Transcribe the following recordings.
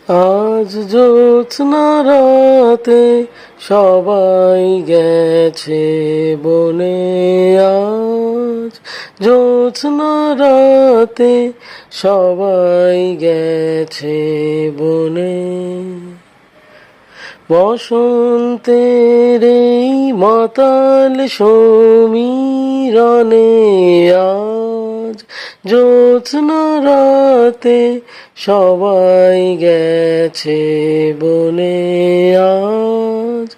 আজ জ্যোৎস্না রাতে সবাই গেছে বনে। আজ জ্যোৎস্না রাতে সবাই গেছে বনে। বসন্তের এই মাতাল সমীরণে আজ জ্যোৎস্না রাতে সবাই গেছে বনে। আজ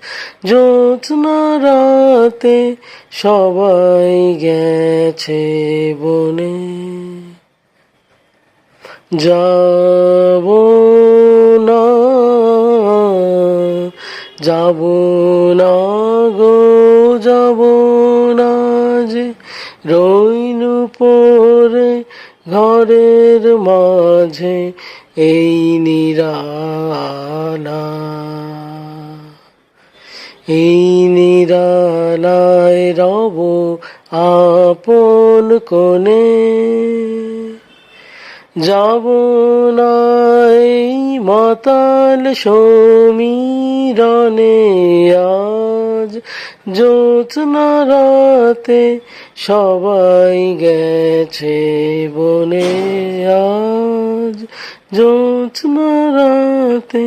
জ্যোৎস্না রাতে সবাই গেছে বনে। যাব না, যাব না গো, যাব না যে রইনু পরে ঘরের মাঝে এই নিরালা। এই নিরালায় রব আপন কোণে। যাব না এই মাতাল সমীরণে। আজ জ্যোৎস্না রাতে সবাই গেছে বনে। আজ জ্যোৎস্না রাতে